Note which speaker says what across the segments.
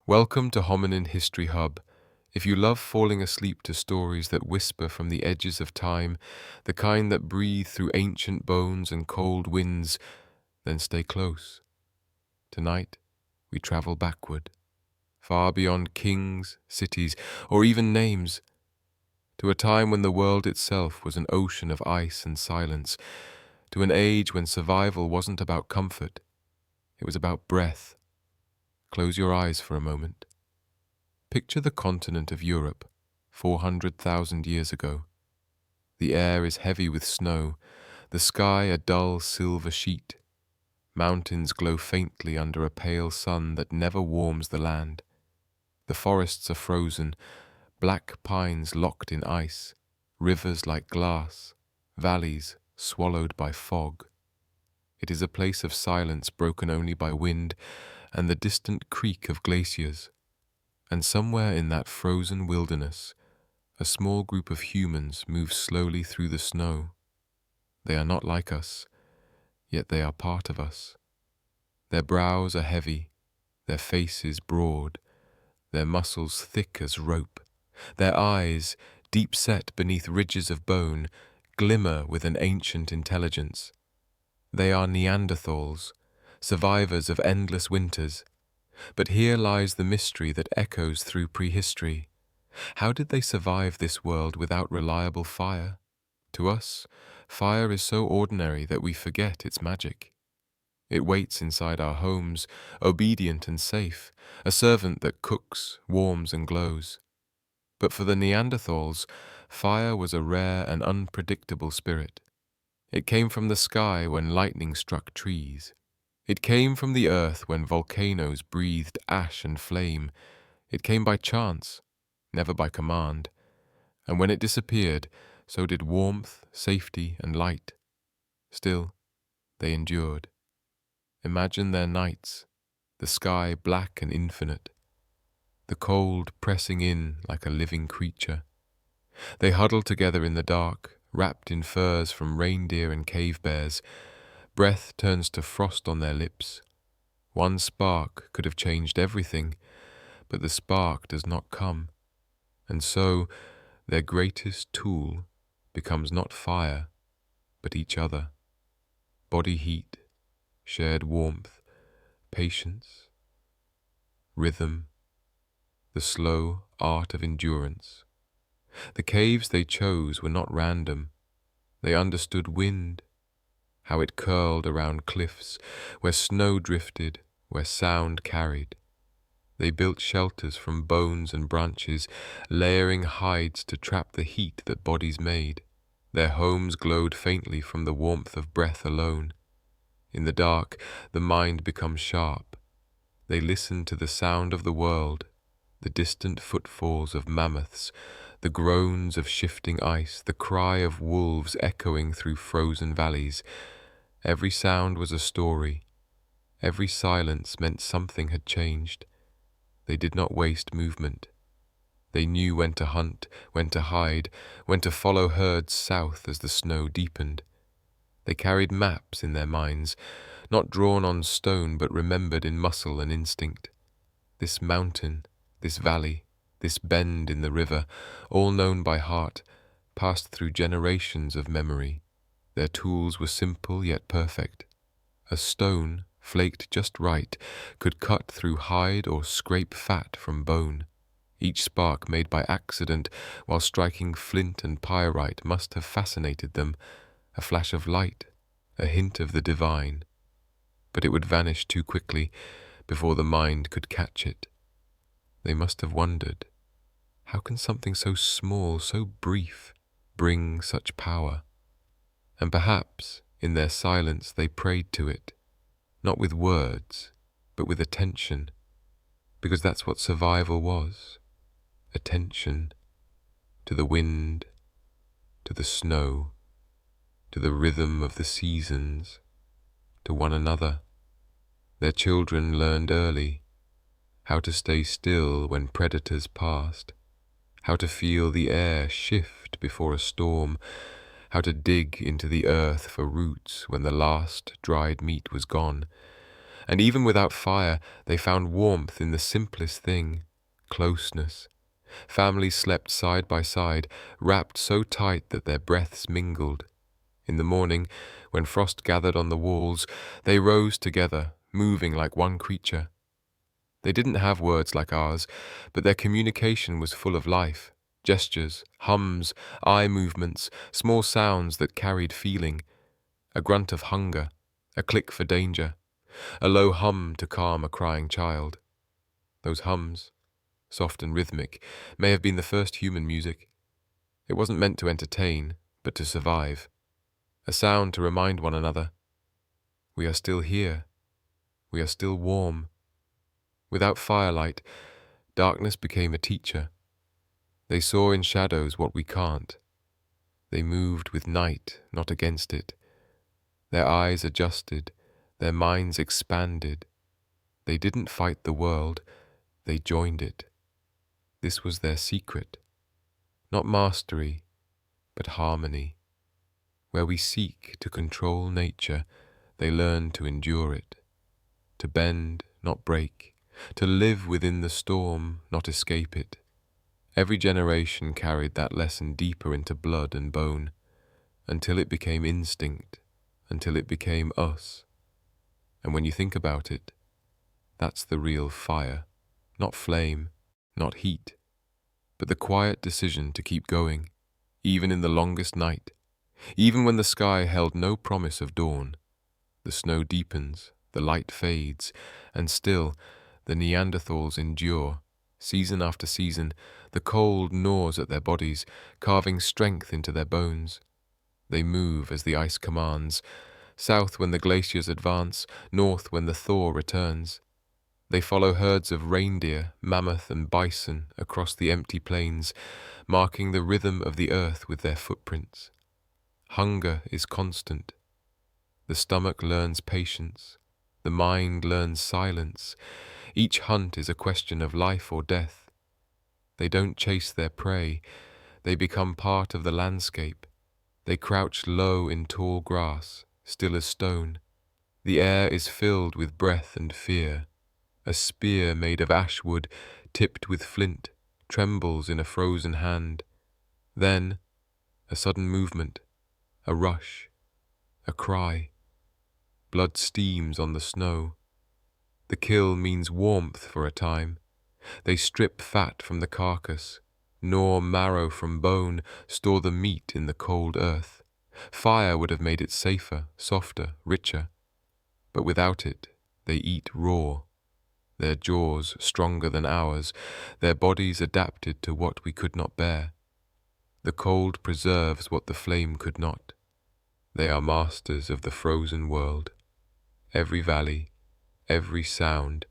Speaker 1: Welcome to Hominind History Hub. If you love falling asleep to stories that whisper from the edges of time, the kind that breathe through ancient bones and cold winds, then stay close. Tonight, we travel backward, far beyond kings, cities, or even names, to a time when the world itself was an ocean of ice and silence, to an age when survival wasn't about comfort, it was about breath. Close your eyes for a moment. Picture the continent of Europe, 400,000 years ago. The air is heavy with snow, the sky a dull silver sheet. Mountains glow faintly under a pale sun that never warms the land. The forests are frozen, black pines locked in ice, rivers like glass, valleys swallowed by fog. It is a place of silence broken only by wind and the distant creak of glaciers. And somewhere in that frozen wilderness, a small group of humans moves slowly through the snow. They are not like us, yet they are part of us. Their brows are heavy, their faces broad, their muscles thick as rope. Their eyes, deep set beneath ridges of bone, glimmer with an ancient intelligence. They are Neanderthals, survivors of endless winters. But here lies the mystery that echoes through prehistory. How did they survive this world without reliable fire? To us, fire is so ordinary that we forget its magic. It waits inside our homes, obedient and safe, a servant that cooks, warms and glows. But for the Neanderthals, fire was a rare and unpredictable spirit. It came from the sky when lightning struck trees. It came from the earth when volcanoes breathed ash and flame. It came by chance, never by command. And when it disappeared, so did warmth, safety, and light. Still, they endured. Imagine their nights, the sky black and infinite, the cold pressing in like a living creature. They huddled together in the dark, wrapped in furs from reindeer and cave bears. Breath turns to frost on their lips. One spark could have changed everything, but the spark does not come. And so, their greatest tool becomes not fire, but each other. Body heat, shared warmth, patience, rhythm, the slow art of endurance. The caves they chose were not random. They understood wind, how it curled around cliffs, where snow drifted, where sound carried. They built shelters from bones and branches, layering hides to trap the heat that bodies made. Their homes glowed faintly from the warmth of breath alone. In the dark, the mind becomes sharp. They listen to the sound of the world, the distant footfalls of mammoths, the groans of shifting ice, the cry of wolves echoing through frozen valleys. Every sound was a story. Every silence meant something had changed. They did not waste movement. They knew when to hunt, when to hide, when to follow herds south as the snow deepened. They carried maps in their minds, not drawn on stone but remembered in muscle and instinct. This mountain, this valley, this bend in the river, all known by heart, passed through generations of memory. Their tools were simple yet perfect. A stone, flaked just right, could cut through hide or scrape fat from bone. Each spark made by accident while striking flint and pyrite must have fascinated them, a flash of light, a hint of the divine. But it would vanish too quickly before the mind could catch it. They must have wondered, how can something so small, so brief, bring such power? And perhaps, in their silence, they prayed to it, not with words, but with attention, because that's what survival was, attention to the wind, to the snow, to the rhythm of the seasons, to one another. Their children learned early how to stay still when predators passed, how to feel the air shift before a storm, how to dig into the earth for roots when the last dried meat was gone. And even without fire, they found warmth in the simplest thing: closeness. Families slept side by side, wrapped so tight that their breaths mingled. In the morning, when frost gathered on the walls, they rose together, moving like one creature. They didn't have words like ours, but their communication was full of life: gestures, hums, eye movements, small sounds that carried feeling. A grunt of hunger, a click for danger, a low hum to calm a crying child. Those hums, soft and rhythmic, may have been the first human music. It wasn't meant to entertain, but to survive. A sound to remind one another, we are still here, we are still warm. Without firelight, darkness became a teacher. They saw in shadows what we can't. They moved with night, not against it. Their eyes adjusted, their minds expanded. They didn't fight the world, they joined it. This was their secret. Not mastery, but harmony. Where we seek to control nature, they learn to endure it. To bend, not break. To live within the storm, not escape it. Every generation carried that lesson deeper into blood and bone, until it became instinct, until it became us. And when you think about it, that's the real fire. Not flame, not heat, but the quiet decision to keep going, even in the longest night, even when the sky held no promise of dawn. The snow deepens, the light fades, and still the Neanderthals endure. Season after season, the cold gnaws at their bodies, carving strength into their bones. They move as the ice commands, south when the glaciers advance, north when the thaw returns. They follow herds of reindeer, mammoth and bison across the empty plains, marking the rhythm of the earth with their footprints. Hunger is constant. The stomach learns patience. The mind learns silence. Each hunt is a question of life or death. They don't chase their prey. They become part of the landscape. They crouch low in tall grass, still as stone. The air is filled with breath and fear. A spear made of ash wood, tipped with flint, trembles in a frozen hand. Then, a sudden movement, a rush, a cry. Blood steams on the snow. The kill means warmth for a time. They strip fat from the carcass, gnaw marrow from bone, store the meat in the cold earth. Fire would have made it safer, softer, richer. But without it, they eat raw. Their jaws stronger than ours, their bodies adapted to what we could not bear. The cold preserves what the flame could not. They are masters of the frozen world. Every valley, every sound,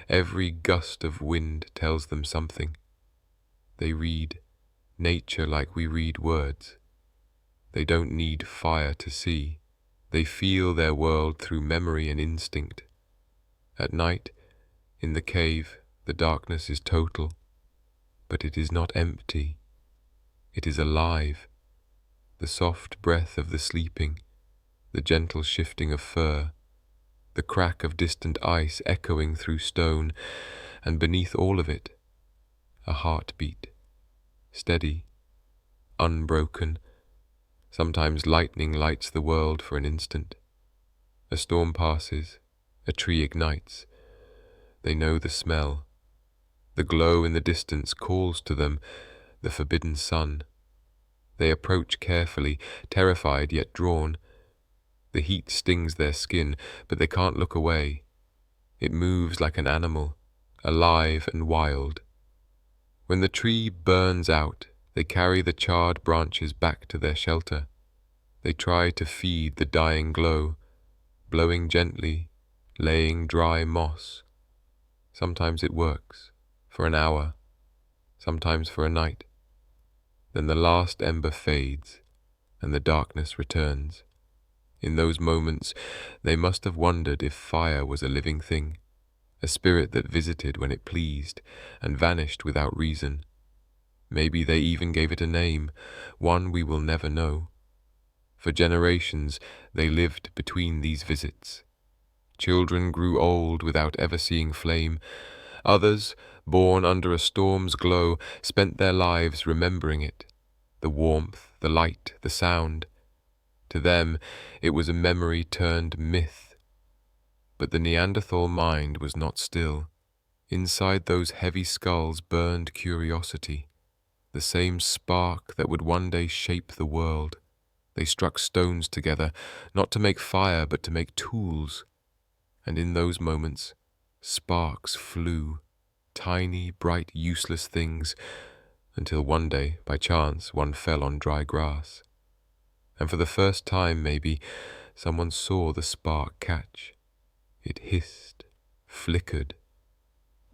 Speaker 1: every gust of wind tells them something. They read nature like we read words. They don't need fire to see. They feel their world through memory and instinct. At night, in the cave, the darkness is total, but it is not empty. It is alive. The soft breath of the sleeping, the gentle shifting of fur, the crack of distant ice echoing through stone, and beneath all of it, a heartbeat, steady, unbroken. Sometimes lightning lights the world for an instant. A storm passes, a tree ignites. They know the smell. The glow in the distance calls to them, the forbidden sun. They approach carefully, terrified yet drawn. The heat stings their skin, but they can't look away. It moves like an animal, alive and wild. When the tree burns out, they carry the charred branches back to their shelter. They try to feed the dying glow, blowing gently, laying dry moss. Sometimes it works, for an hour, sometimes for a night. Then the last ember fades, and the darkness returns. In those moments, they must have wondered if fire was a living thing, a spirit that visited when it pleased and vanished without reason. Maybe they even gave it a name, one we will never know. For generations, they lived between these visits, Children grew old without ever seeing flame. Others, born under a storm's glow, spent their lives remembering it, the warmth, the light, the sound. To them, it was a memory turned myth. But the Neanderthal mind was not still. Inside those heavy skulls burned curiosity, the same spark that would one day shape the world. They struck stones together, not to make fire, but to make tools. And in those moments, sparks flew, tiny, bright, useless things, until one day, by chance, one fell on dry grass. And for the first time, maybe, someone saw the spark catch. It hissed, flickered,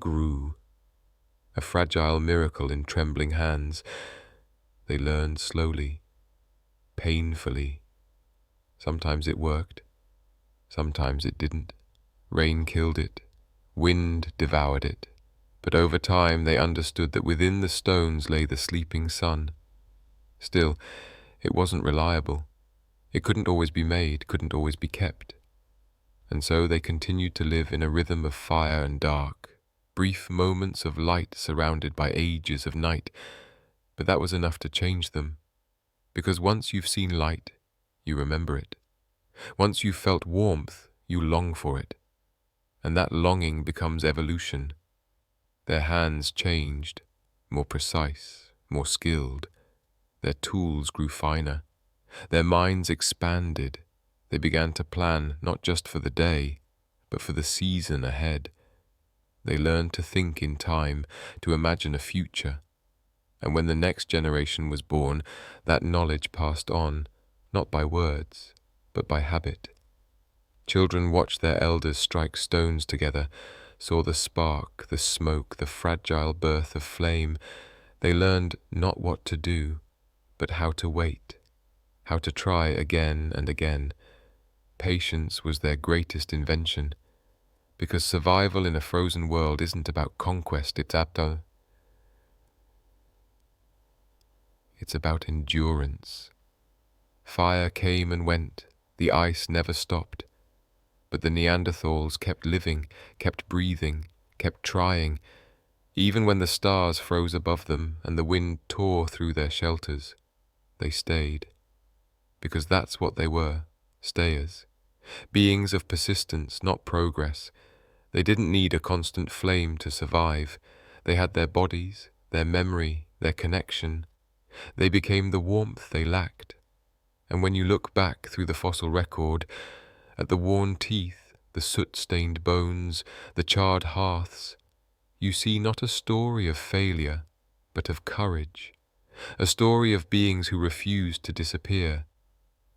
Speaker 1: grew. A fragile miracle in trembling hands. They learned slowly, painfully. Sometimes it worked, sometimes it didn't. Rain killed it, wind devoured it, but over time they understood that within the stones lay the sleeping sun. Still, it wasn't reliable. It couldn't always be made, couldn't always be kept. And so they continued to live in a rhythm of fire and dark, brief moments of light surrounded by ages of night, but that was enough to change them. Because once you've seen light, you remember it. Once you've felt warmth, you long for it. And that longing becomes evolution. Their hands changed, more precise, more skilled. Their tools grew finer. Their minds expanded. They began to plan not just for the day, but for the season ahead. They learned to think in time, to imagine a future. And when the next generation was born, that knowledge passed on, not by words, but by habit. Children watched their elders strike stones together, saw the spark, the smoke, the fragile birth of flame. They learned not what to do, but how to wait, how to try again and again. Patience was their greatest invention, because survival in a frozen world isn't about conquest, it's about endurance. Fire came and went, the ice never stopped, but the Neanderthals kept living, kept breathing, kept trying, even when the stars froze above them and the wind tore through their shelters. They stayed, because that's what they were, stayers, beings of persistence, not progress. They didn't need a constant flame to survive. They had their bodies, their memory, their connection. They became the warmth they lacked. And when you look back through the fossil record, at the worn teeth, the soot-stained bones, the charred hearths, you see not a story of failure, but of courage, a story of beings who refused to disappear.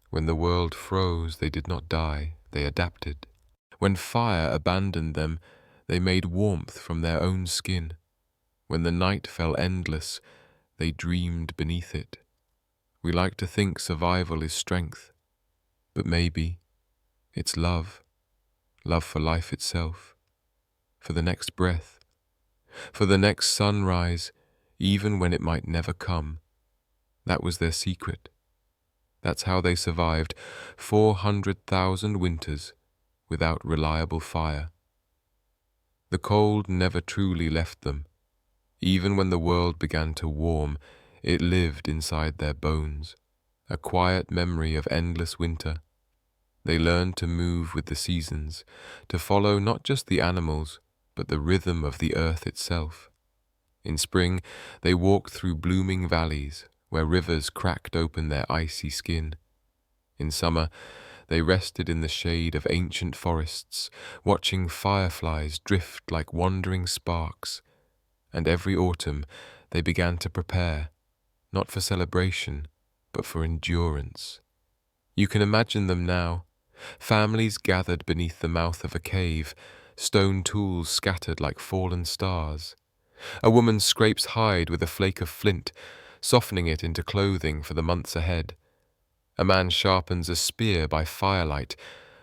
Speaker 1: When the world froze, they did not die, they adapted. When fire abandoned them, they made warmth from their own skin. When the night fell endless, they dreamed beneath it. We like to think survival is strength, but maybe it's love, love for life itself, for the next breath, for the next sunrise, even when it might never come. That was their secret. That's how they survived 400,000 winters without reliable fire. The cold never truly left them. Even when the world began to warm, it lived inside their bones, a quiet memory of endless winter. They learned to move with the seasons, to follow not just the animals, but the rhythm of the earth itself. In spring, they walked through blooming valleys, where rivers cracked open their icy skin. In summer, they rested in the shade of ancient forests, watching fireflies drift like wandering sparks. And every autumn, they began to prepare, not for celebration, but for endurance. You can imagine them now, families gathered beneath the mouth of a cave, stone tools scattered like fallen stars. A woman scrapes hide with a flake of flint, softening it into clothing for the months ahead. A man sharpens a spear by firelight,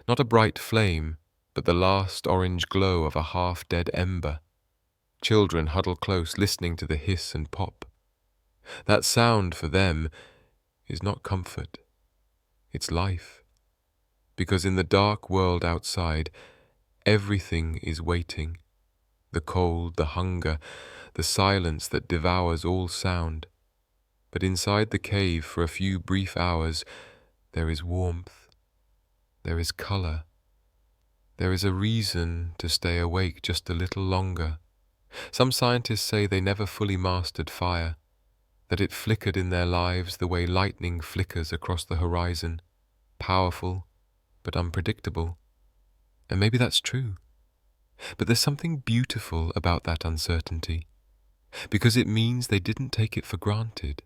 Speaker 1: not a bright flame, but the last orange glow of a half-dead ember. Children huddle close, listening to the hiss and pop. That sound for them is not comfort, it's life. Because in the dark world outside, Everything is waiting. The cold, the hunger, the silence that devours all sound. But inside the cave for a few brief hours, there is warmth, there is color, there is a reason to stay awake just a little longer. Some scientists say they never fully mastered fire, that it flickered in their lives the way lightning flickers across the horizon, powerful but unpredictable. And maybe that's true. But there's something beautiful about that uncertainty, because it means they didn't take it for granted.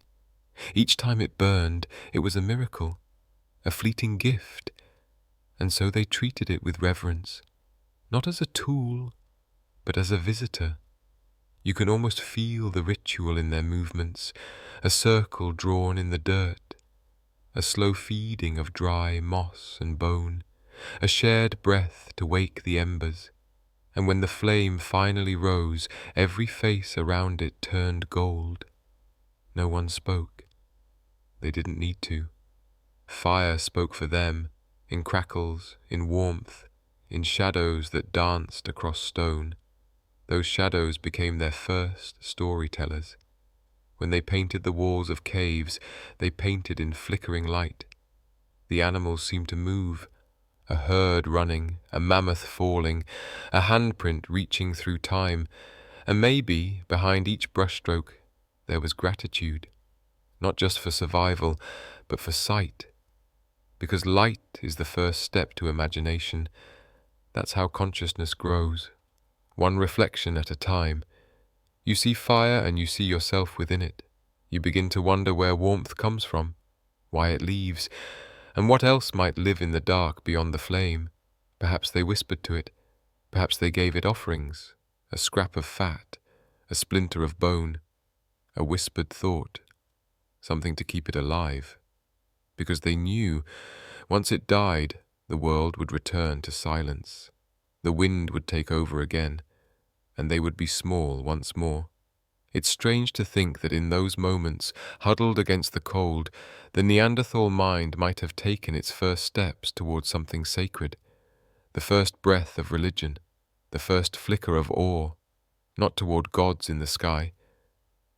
Speaker 1: Each time it burned, it was a miracle, a fleeting gift, and so they treated it with reverence, not as a tool, but as a visitor. You can almost feel the ritual in their movements, a circle drawn in the dirt, a slow feeding of dry moss and bone, a shared breath to wake the embers. And when the flame finally rose, every face around it turned gold. No one spoke. They didn't need to. Fire spoke for them, in crackles, in warmth, in shadows that danced across stone. Those shadows became their first storytellers. When they painted the walls of caves, they painted in flickering light. The animals seemed to move, a herd running, a mammoth falling, a handprint reaching through time, and maybe behind each brushstroke there was gratitude, not just for survival, but for sight. Because light is the first step to imagination. That's how consciousness grows, one reflection at a time. You see fire and you see yourself within it. You begin to wonder where warmth comes from, why it leaves, and what else might live in the dark beyond the flame. Perhaps they whispered to it. Perhaps they gave it offerings, a scrap of fat, a splinter of bone, a whispered thought, something to keep it alive. Because they knew, once it died, the world would return to silence. The wind would take over again, and they would be small once more. It's strange to think that in those moments, huddled against the cold, the Neanderthal mind might have taken its first steps towards something sacred, the first breath of religion, the first flicker of awe, not toward gods in the sky,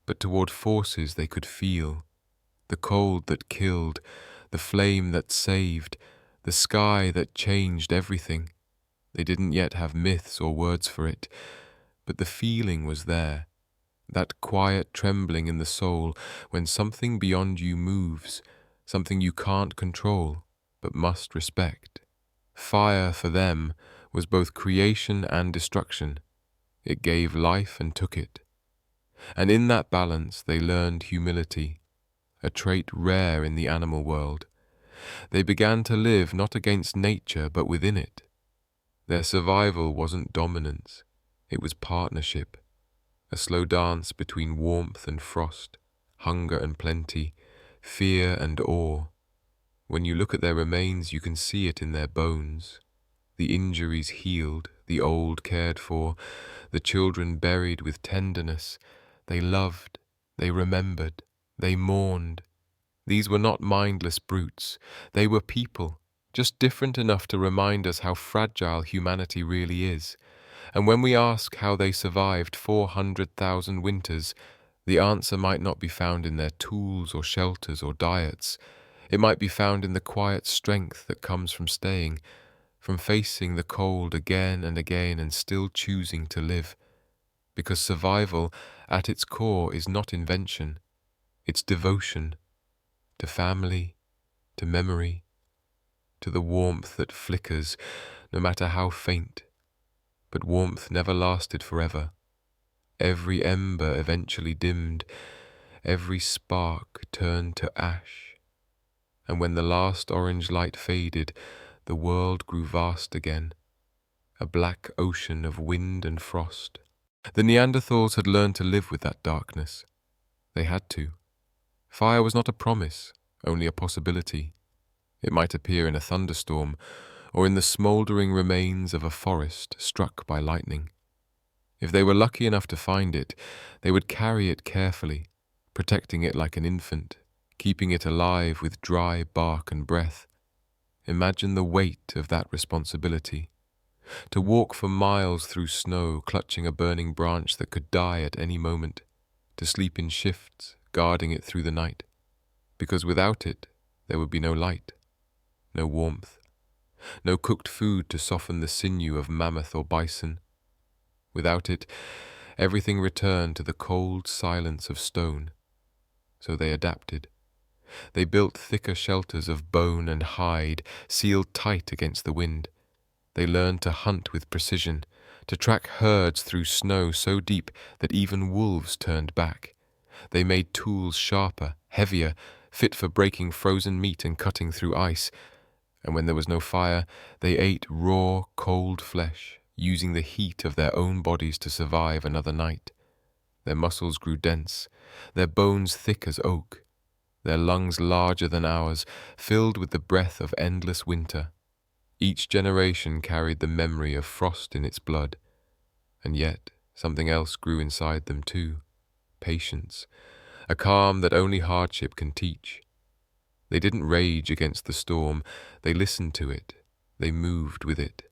Speaker 1: but toward forces they could feel, the cold that killed, the flame that saved, the sky that changed everything. They didn't yet have myths or words for it, but the feeling was there, that quiet trembling in the soul when something beyond you moves, something you can't control but must respect. Fire for them was both creation and destruction. It gave life and took it. And in that balance they learned humility, a trait rare in the animal world. They began to live not against nature but within it. Their survival wasn't dominance, it was partnership, a slow dance between warmth and frost, hunger and plenty, fear and awe. When you look at their remains, you can see it in their bones. The injuries healed, the old cared for, the children buried with tenderness. They loved, they remembered, they mourned. These were not mindless brutes. They were people, just different enough to remind us how fragile humanity really is. And when we ask how they survived 400,000 winters, the answer might not be found in their tools or shelters or diets. It might be found in the quiet strength that comes from staying, from facing the cold again and again and still choosing to live. Because survival, at its core, is not invention. It's devotion to family, to memory, to the warmth that flickers, no matter how faint. But warmth never lasted forever. Every ember eventually dimmed, every spark turned to ash. And when the last orange light faded, the world grew vast again, a black ocean of wind and frost. The Neanderthals had learned to live with that darkness. They had to. Fire was not a promise, only a possibility. It might appear in a thunderstorm, or in the smouldering remains of a forest struck by lightning. If they were lucky enough to find it, they would carry it carefully, protecting it like an infant, keeping it alive with dry bark and breath. Imagine the weight of that responsibility. To walk for miles through snow, clutching a burning branch that could die at any moment. To sleep in shifts, guarding it through the night. Because without it, there would be no light, no warmth, no cooked food to soften the sinew of mammoth or bison. Without it, everything returned to the cold silence of stone. So they adapted. They built thicker shelters of bone and hide, sealed tight against the wind. They learned to hunt with precision, to track herds through snow so deep that even wolves turned back. They made tools sharper, heavier, fit for breaking frozen meat and cutting through ice. And when there was no fire, they ate raw, cold flesh, using the heat of their own bodies to survive another night. Their muscles grew dense, their bones thick as oak, their lungs larger than ours, filled with the breath of endless winter. Each generation carried the memory of frost in its blood, and yet something else grew inside them too, patience, a calm that only hardship can teach. They didn't rage against the storm, they listened to it, they moved with it.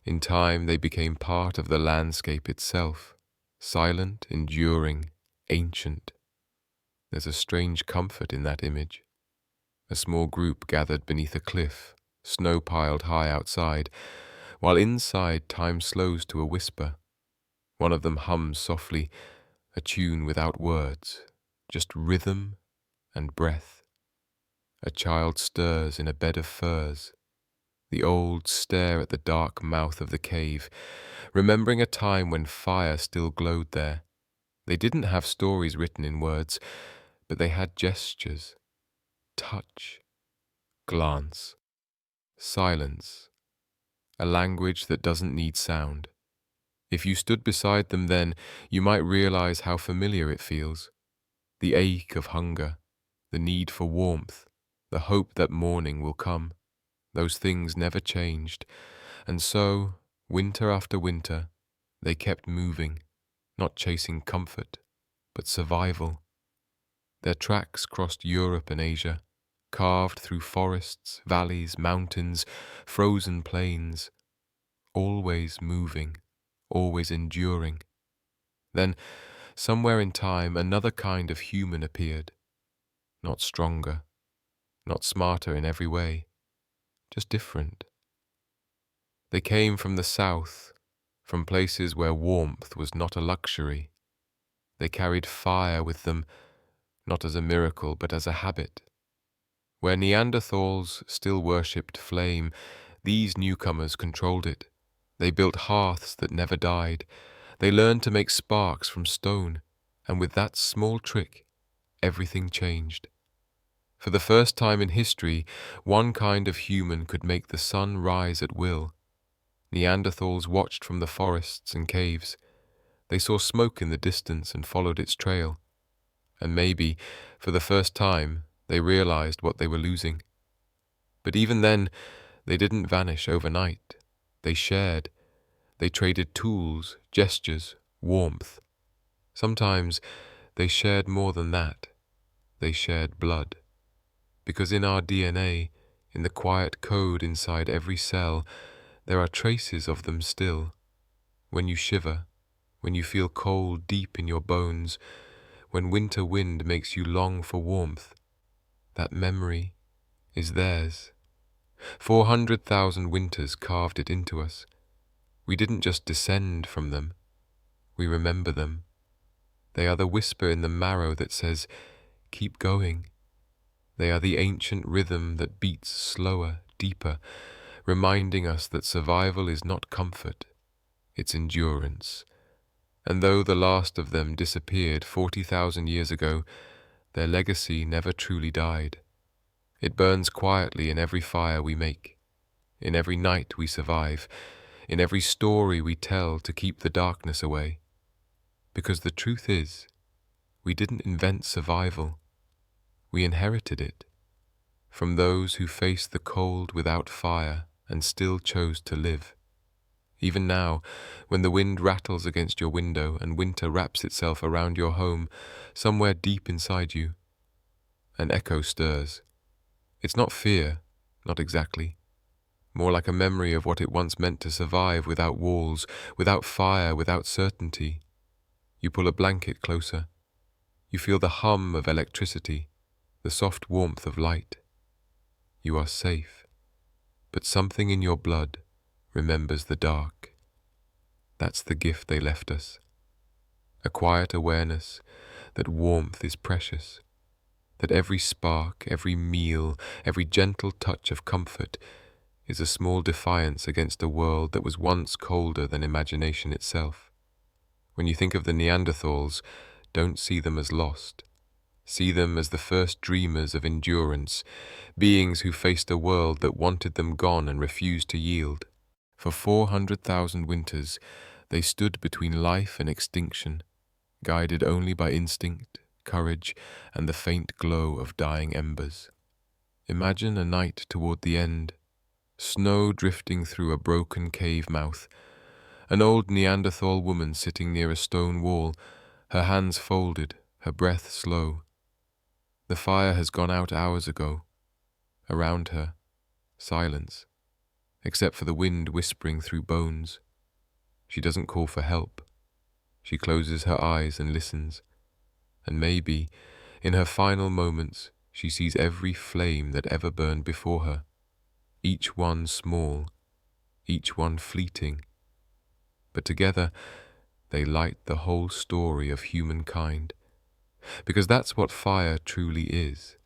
Speaker 1: In time they became part of the landscape itself, silent, enduring, ancient. There's a strange comfort in that image. A small group gathered beneath a cliff, snow piled high outside, while inside time slows to a whisper. One of them hums softly, a tune without words, just rhythm and breath. A child stirs in a bed of furs. The old stare at the dark mouth of the cave, remembering a time when fire still glowed there. They didn't have stories written in words, but they had gestures, touch, glance, silence, a language that doesn't need sound. If you stood beside them then, you might realize how familiar it feels. The ache of hunger, the need for warmth, the hope that morning will come. Those things never changed, and so, winter after winter, they kept moving, not chasing comfort, but survival. Their tracks crossed Europe and Asia, carved through forests, valleys, mountains, frozen plains, always moving, always enduring. Then, somewhere in time, another kind of human appeared, not stronger, not smarter in every way, just different. They came from the south, from places where warmth was not a luxury. They carried fire with them, not as a miracle, but as a habit. Where Neanderthals still worshipped flame, these newcomers controlled it. They built hearths that never died. They learned to make sparks from stone, and with that small trick, everything changed. For the first time in history, one kind of human could make the sun rise at will. Neanderthals watched from the forests and caves. They saw smoke in the distance and followed its trail. And maybe, for the first time, they realized what they were losing. But even then, they didn't vanish overnight. They shared. They traded tools, gestures, warmth. Sometimes they shared more than that. They shared blood. Because in our DNA, in the quiet code inside every cell, there are traces of them still. When you shiver, when you feel cold deep in your bones, when winter wind makes you long for warmth, that memory is theirs. 400,000 winters carved it into us. We didn't just descend from them, we remember them. They are the whisper in the marrow that says, keep going. They are the ancient rhythm that beats slower, deeper, reminding us that survival is not comfort, it's endurance. And though the last of them disappeared 40,000 years ago, their legacy never truly died. It burns quietly in every fire we make, in every night we survive, in every story we tell to keep the darkness away. Because the truth is, we didn't invent survival, we inherited it from those who faced the cold without fire and still chose to live. Even now, when the wind rattles against your window and winter wraps itself around your home, somewhere deep inside you, an echo stirs. It's not fear, not exactly. more like a memory of what it once meant to survive without walls, without fire, without certainty. You pull a blanket closer. You feel the hum of electricity, the soft warmth of light. You are safe, but something in your blood remembers the dark. That's the gift they left us. A quiet awareness that warmth is precious, that every spark, every meal, every gentle touch of comfort is a small defiance against a world that was once colder than imagination itself. When you think of the Neanderthals, don't see them as lost. See them as the first dreamers of endurance, beings who faced a world that wanted them gone and refused to yield. For 400,000 winters, they stood between life and extinction, guided only by instinct, courage, and the faint glow of dying embers. Imagine a night toward the end, snow drifting through a broken cave mouth, an old Neanderthal woman sitting near a stone wall, her hands folded, her breath slow. The fire has gone out hours ago. Around her, silence, except for the wind whispering through bones. She doesn't call for help. She closes her eyes and listens. And maybe, in her final moments, she sees every flame that ever burned before her, each one small, each one fleeting. But together, they light the whole story of humankind. Because that's what fire truly is.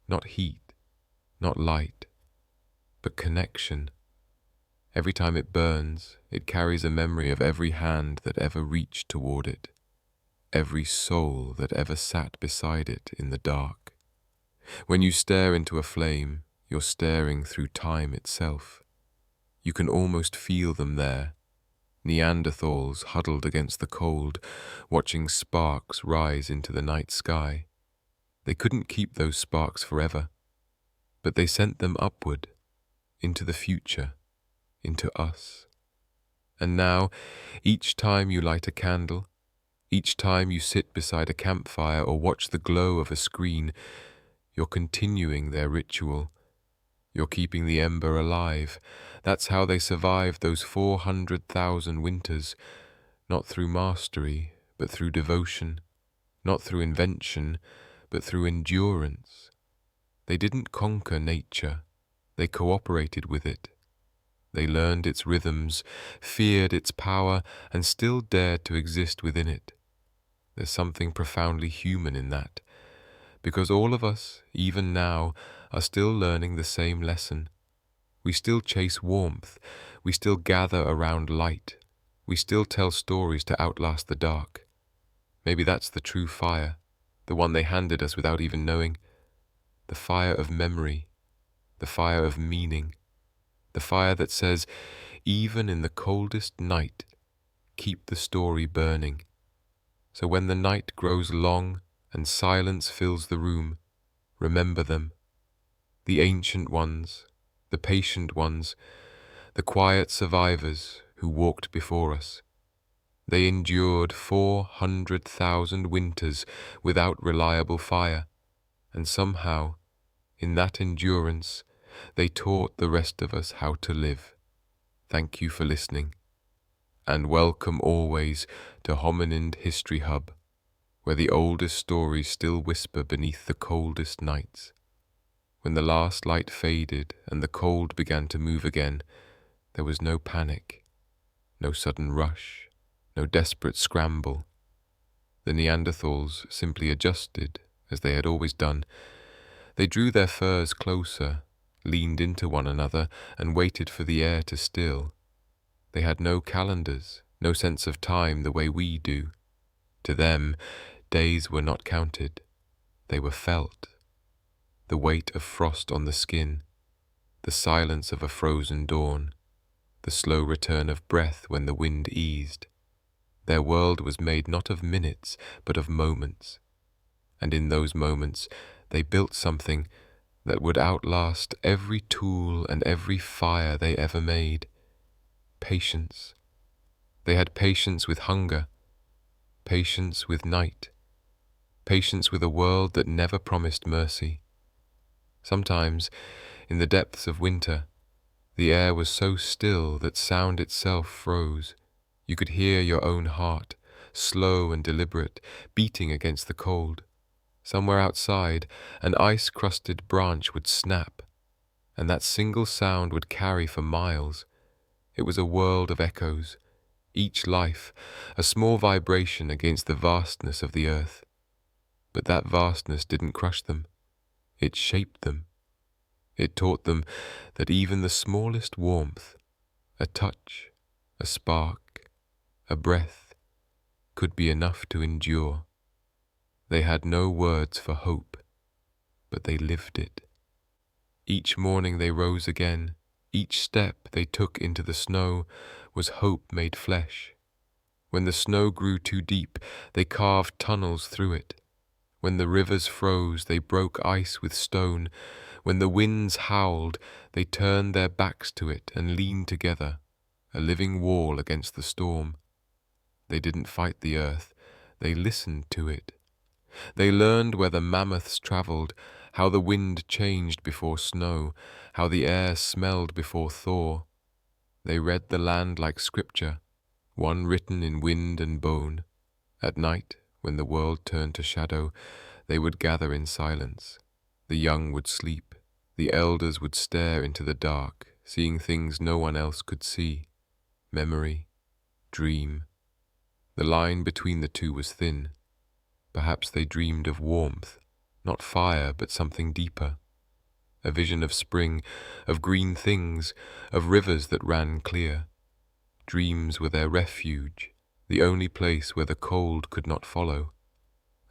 Speaker 1: Not heat, not light, but connection. Every time it burns, it carries a memory of every hand that ever reached toward it, every soul that ever sat beside it in the dark. When you stare into a flame, you're staring through time itself. You can almost feel them there, Neanderthals huddled against the cold, watching sparks rise into the night sky. They couldn't keep those sparks forever, but they sent them upward, into the future, into us. And now, each time you light a candle, each time you sit beside a campfire or watch the glow of a screen, you're continuing their ritual. You're keeping the ember alive. That's how they survived those 400,000 winters, not through mastery, but through devotion, not through invention, but through endurance. They didn't conquer nature, they cooperated with it. They learned its rhythms, feared its power, and still dared to exist within it. There's something profoundly human in that, because all of us, even now, are still learning the same lesson. We still chase warmth, we still gather around light, we still tell stories to outlast the dark. Maybe that's the true fire, the one they handed us without even knowing. The fire of memory, the fire of meaning, the fire that says, even in the coldest night, keep the story burning. So when the night grows long and silence fills the room, remember them, the ancient ones, the patient ones, the quiet survivors who walked before us. They endured 400,000 winters without reliable fire, and somehow, in that endurance, they taught the rest of us how to live. Thank you for listening, and welcome always to Hominind History Hub, where the oldest stories still whisper beneath the coldest nights. When the last light faded and the cold began to move again, there was no panic, no sudden rush, no desperate scramble. The Neanderthals simply adjusted, as they had always done. They drew their furs closer, leaned into one another, and waited for the air to still. They had no calendars, no sense of time the way we do. To them, days were not counted, they were felt. The weight of frost on the skin, the silence of a frozen dawn, the slow return of breath when the wind eased. Their world was made not of minutes, but of moments. And in those moments, they built something that would outlast every tool and every fire they ever made. Patience. They had patience with hunger, patience with night, patience with a world that never promised mercy. Sometimes, in the depths of winter, The air was so still that sound itself froze. You could hear your own heart, slow and deliberate, beating against the cold. Somewhere outside, an ice-crusted branch would snap, and that single sound would carry for miles. It was a world of echoes, each life a small vibration against the vastness of the earth. But that vastness didn't crush them. It shaped them. It taught them that even the smallest warmth, a touch, a spark, a breath, could be enough to endure. They had no words for hope, but they lived it. Each morning they rose again. Each step they took into the snow was hope made flesh. When the snow grew too deep, they carved tunnels through it. When the rivers froze, they broke ice with stone. When the winds howled, they turned their backs to it and leaned together, a living wall against the storm. They didn't fight the earth, they listened to it. They learned where the mammoths traveled, how the wind changed before snow, how the air smelled before thaw. They read the land like scripture, one written in wind and bone. At night, when the world turned to shadow, they would gather in silence. The young would sleep. The elders would stare into the dark, seeing things no one else could see. Memory, dream. The line between the two was thin. Perhaps they dreamed of warmth, not fire, but something deeper. A vision of spring, of green things, of rivers that ran clear. Dreams were their refuge, the only place where the cold could not follow.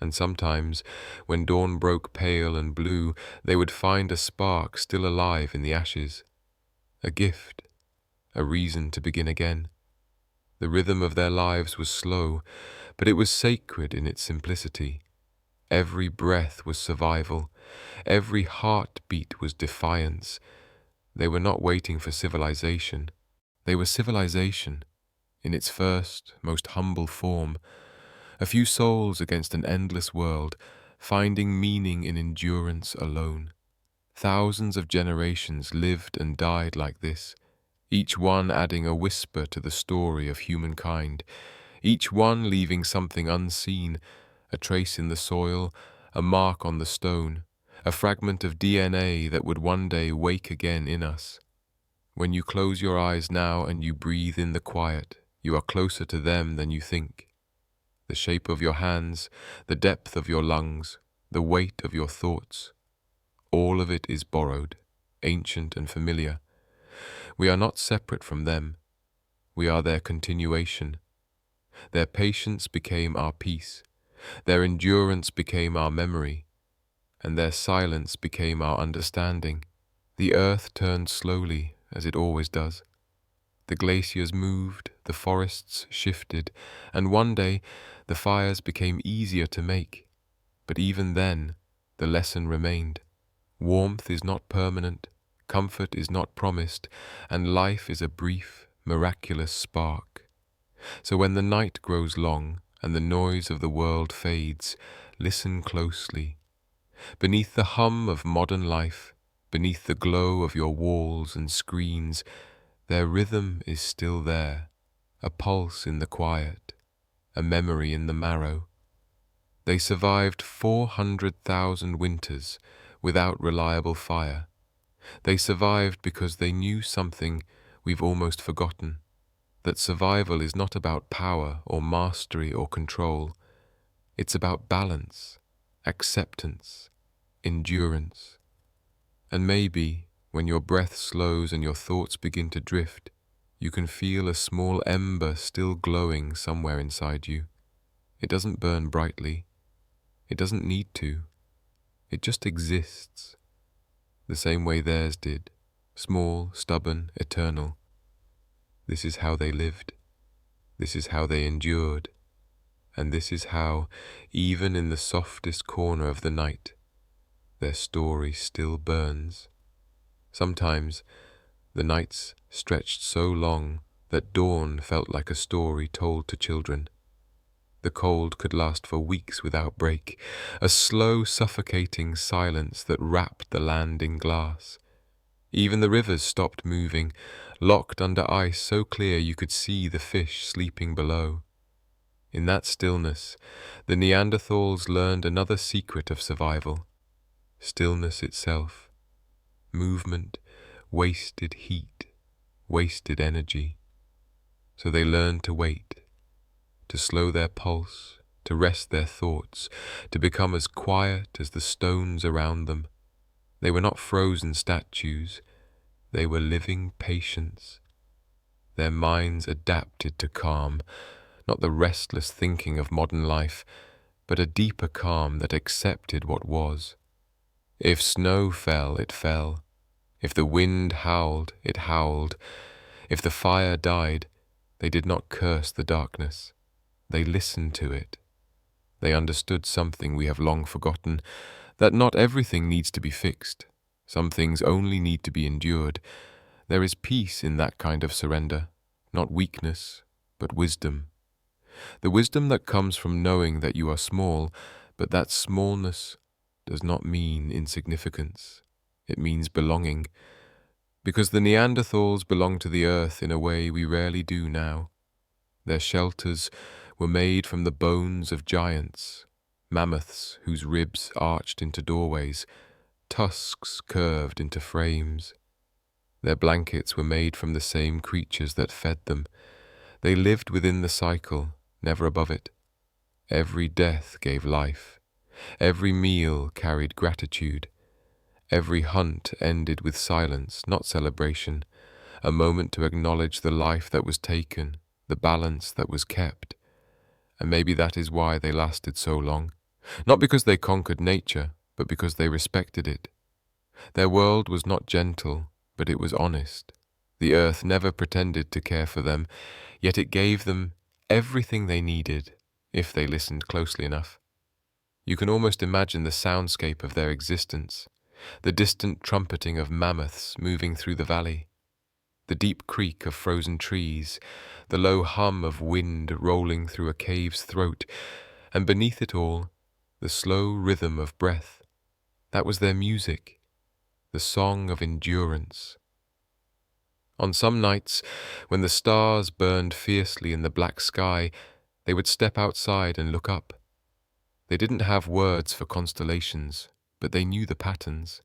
Speaker 1: And sometimes, when dawn broke pale and blue, they would find a spark still alive in the ashes. A gift, a reason to begin again. The rhythm of their lives was slow, but it was sacred in its simplicity. Every breath was survival. Every heartbeat was defiance. They were not waiting for civilization. They were civilization, in its first, most humble form. A few souls against an endless world, finding meaning in endurance alone. Thousands of generations lived and died like this, each one adding a whisper to the story of humankind, each one leaving something unseen, a trace in the soil, a mark on the stone, a fragment of DNA that would one day wake again in us. When you close your eyes now and you breathe in the quiet, you are closer to them than you think. The shape of your hands, the depth of your lungs, the weight of your thoughts, all of it is borrowed, ancient and familiar. We are not separate from them. We are their continuation. Their patience became our peace. Their endurance became our memory. And their silence became our understanding. The earth turned slowly, as it always does. The glaciers moved, the forests shifted, and one day the fires became easier to make. But even then, the lesson remained. Warmth is not permanent, comfort is not promised, and life is a brief, miraculous spark. So when the night grows long and the noise of the world fades, listen closely. Beneath the hum of modern life, beneath the glow of your walls and screens, their rhythm is still there, a pulse in the quiet, a memory in the marrow. They survived 400,000 winters without reliable fire. They survived because they knew something we've almost forgotten, that survival is not about power or mastery or control. It's about balance, acceptance, endurance. And maybe, when your breath slows and your thoughts begin to drift, you can feel a small ember still glowing somewhere inside you. It doesn't burn brightly. It doesn't need to. It just exists, the same way theirs did, small, stubborn, eternal. This is how they lived. This is how they endured. And this is how, even in the softest corner of the night, their story still burns. Sometimes, the nights stretched so long that dawn felt like a story told to children. The cold could last for weeks without break, a slow, suffocating silence that wrapped the land in glass. Even the rivers stopped moving, locked under ice so clear you could see the fish sleeping below. In that stillness, the Neanderthals learned another secret of survival: stillness itself. Movement wasted heat, wasted energy. So they learned to wait, to slow their pulse, to rest their thoughts, to become as quiet as the stones around them. They were not frozen statues, they were living patients. Their minds adapted to calm, not the restless thinking of modern life, but a deeper calm that accepted what was. If snow fell, it fell. If the wind howled, it howled. If the fire died, they did not curse the darkness. They listened to it. They understood something we have long forgotten, that not everything needs to be fixed. Some things only need to be endured. There is peace in that kind of surrender, not weakness, but wisdom. The wisdom that comes from knowing that you are small, but that smallness does not mean insignificance. It means belonging, because the Neanderthals belonged to the earth in a way we rarely do now. Their shelters were made from the bones of giants, mammoths whose ribs arched into doorways, tusks curved into frames. Their blankets were made from the same creatures that fed them. They lived within the cycle, never above it. Every death gave life. Every meal carried gratitude. Every hunt ended with silence, not celebration, a moment to acknowledge the life that was taken, the balance that was kept. And maybe that is why they lasted so long. Not because they conquered nature, but because they respected it. Their world was not gentle, but it was honest. The earth never pretended to care for them, yet it gave them everything they needed, if they listened closely enough. You can almost imagine the soundscape of their existence, the distant trumpeting of mammoths moving through the valley, the deep creak of frozen trees, the low hum of wind rolling through a cave's throat, and beneath it all, the slow rhythm of breath. That was their music, the song of endurance. On some nights, when the stars burned fiercely in the black sky, they would step outside and look up. They didn't have words for constellations, but they knew the patterns.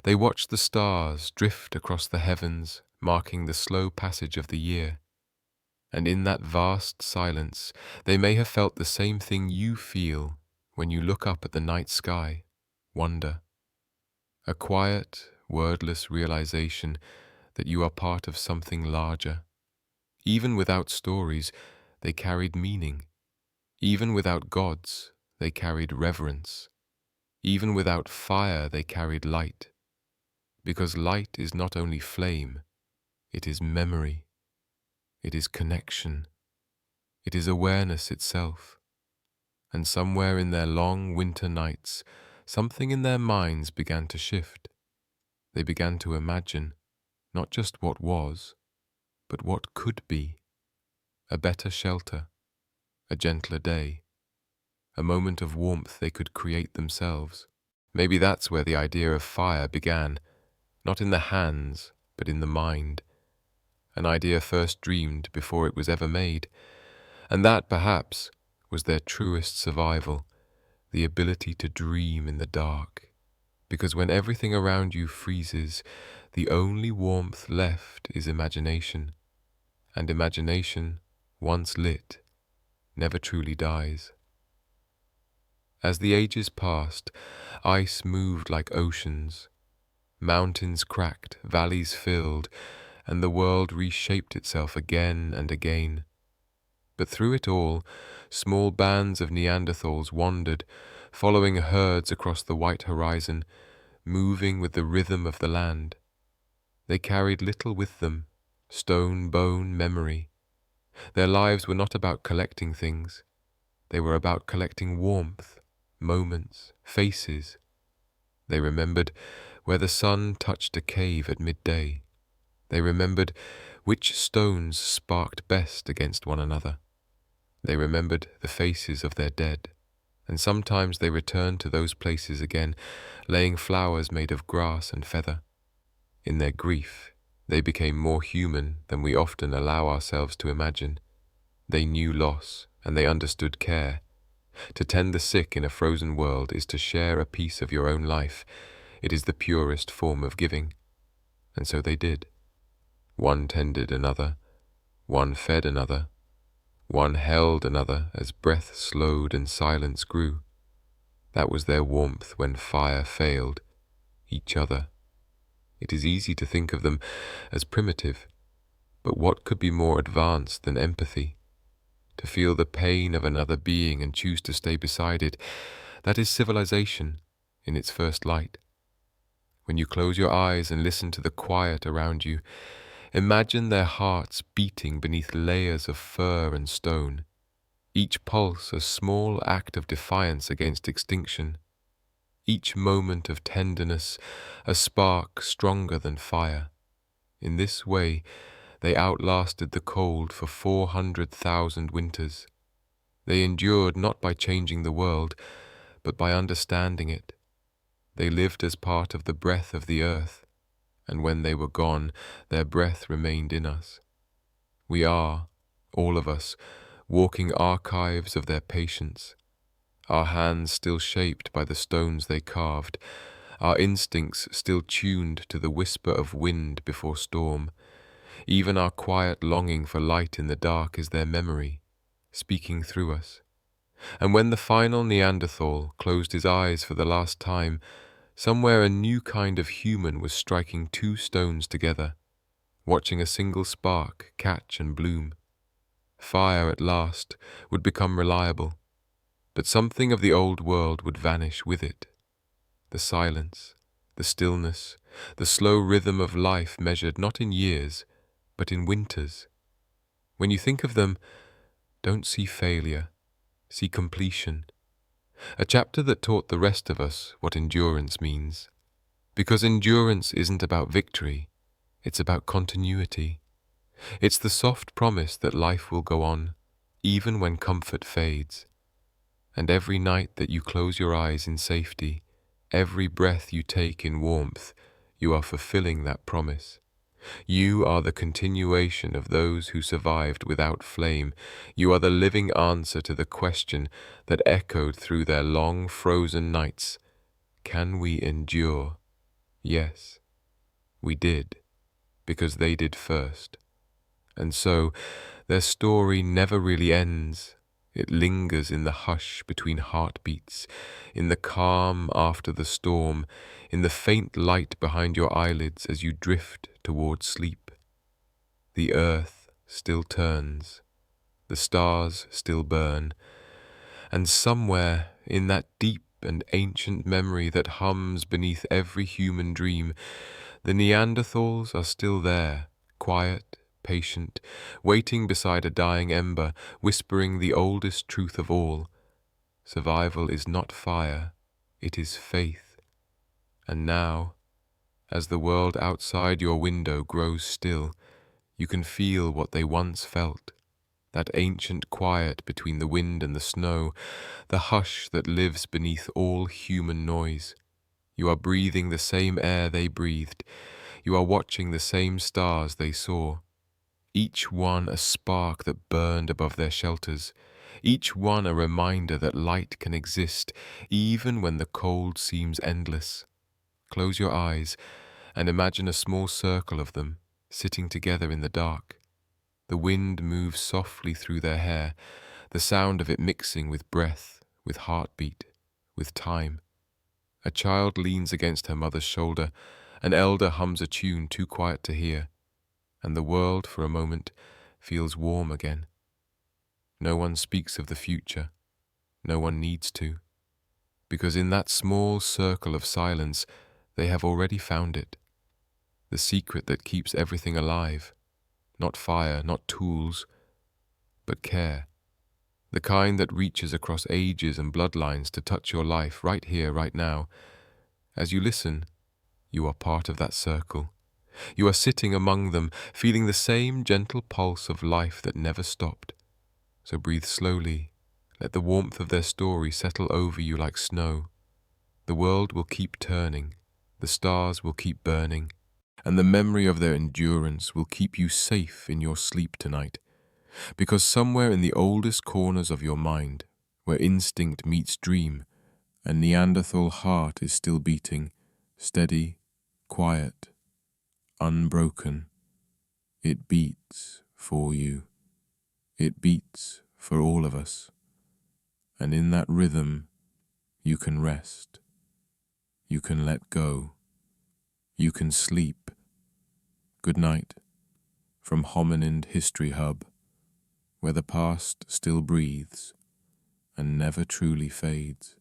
Speaker 1: They watched the stars drift across the heavens, marking the slow passage of the year. And in that vast silence, they may have felt the same thing you feel when you look up at the night sky: wonder. A quiet, wordless realization that you are part of something larger. Even without stories, they carried meaning. Even without gods, they carried reverence. Even without fire, they carried light. Because light is not only flame, it is memory. It is connection. It is awareness itself. And somewhere in their long winter nights, something in their minds began to shift. They began to imagine not just what was, but what could be. A better shelter, a gentler day, a moment of warmth they could create themselves. Maybe that's where the idea of fire began, not in the hands, but in the mind. An idea first dreamed before it was ever made, and that, perhaps, was their truest survival, the ability to dream in the dark. Because when everything around you freezes, the only warmth left is imagination, and imagination, once lit, never truly dies. As the ages passed, ice moved like oceans. Mountains cracked, valleys filled, and the world reshaped itself again and again. But through it all, small bands of Neanderthals wandered, following herds across the white horizon, moving with the rhythm of the land. They carried little with them, stone, bone, memory. Their lives were not about collecting things. They were about collecting warmth, moments, faces. They remembered where the sun touched a cave at midday. They remembered which stones sparked best against one another. They remembered the faces of their dead, and sometimes they returned to those places again, laying flowers made of grass and feather. In their grief, they became more human than we often allow ourselves to imagine. They knew loss, and they understood care. To tend the sick in a frozen world is to share a piece of your own life. It is the purest form of giving. And so they did. One tended another, one fed another, one held another as breath slowed and silence grew. That was their warmth when fire failed, each other. It is easy to think of them as primitive, but what could be more advanced than empathy? To feel the pain of another being and choose to stay beside it, that is civilization in its first light. When you close your eyes and listen to the quiet around you, imagine their hearts beating beneath layers of fur and stone, each pulse a small act of defiance against extinction, each moment of tenderness a spark stronger than fire. In this way, they outlasted the cold for 400,000 winters. They endured not by changing the world, but by understanding it. They lived as part of the breath of the earth, and when they were gone, their breath remained in us. We are, all of us, walking archives of their patience, our hands still shaped by the stones they carved, our instincts still tuned to the whisper of wind before storm. Even our quiet longing for light in the dark is their memory, speaking through us. And when the final Neanderthal closed his eyes for the last time, somewhere a new kind of human was striking two stones together, watching a single spark catch and bloom. Fire at last would become reliable, but something of the old world would vanish with it. The silence, the stillness, the slow rhythm of life measured not in years, but in winters. When you think of them, don't see failure, see completion. A chapter that taught the rest of us what endurance means. Because endurance isn't about victory, it's about continuity. It's the soft promise that life will go on, even when comfort fades. And every night that you close your eyes in safety, every breath you take in warmth, you are fulfilling that promise. You are the continuation of those who survived without flame. You are the living answer to the question that echoed through their long frozen nights. Can we endure? Yes, we did, because they did first. And so, their story never really ends. It lingers in the hush between heartbeats, in the calm after the storm, in the faint light behind your eyelids as you drift towards sleep. The earth still turns, the stars still burn, and somewhere in that deep and ancient memory that hums beneath every human dream, the Neanderthals are still there, quiet, patient, waiting beside a dying ember, whispering the oldest truth of all. Survival is not fire, it is faith. And now, as the world outside your window grows still, you can feel what they once felt, that ancient quiet between the wind and the snow, the hush that lives beneath all human noise. You are breathing the same air they breathed. You are watching the same stars they saw. Each one a spark that burned above their shelters. Each one a reminder that light can exist even when the cold seems endless. Close your eyes and imagine a small circle of them sitting together in the dark. The wind moves softly through their hair, the sound of it mixing with breath, with heartbeat, with time. A child leans against her mother's shoulder, an elder hums a tune too quiet to hear, and the world, for a moment, feels warm again. No one speaks of the future. No one needs to. Because in that small circle of silence, they have already found it. The secret that keeps everything alive. Not fire, not tools, but care. The kind that reaches across ages and bloodlines to touch your life right here, right now. As you listen, you are part of that circle. You are sitting among them, feeling the same gentle pulse of life that never stopped. So breathe slowly. Let the warmth of their story settle over you like snow. The world will keep turning. The stars will keep burning. and the memory of their endurance will keep you safe in your sleep tonight, because somewhere in the oldest corners of your mind, where instinct meets dream, a Neanderthal heart is still beating, steady, quiet, unbroken. It beats for you. It beats for all of us. And in that rhythm, you can rest. You can let go. You can sleep. Good night from Hominind History Hub, where the past still breathes and never truly fades.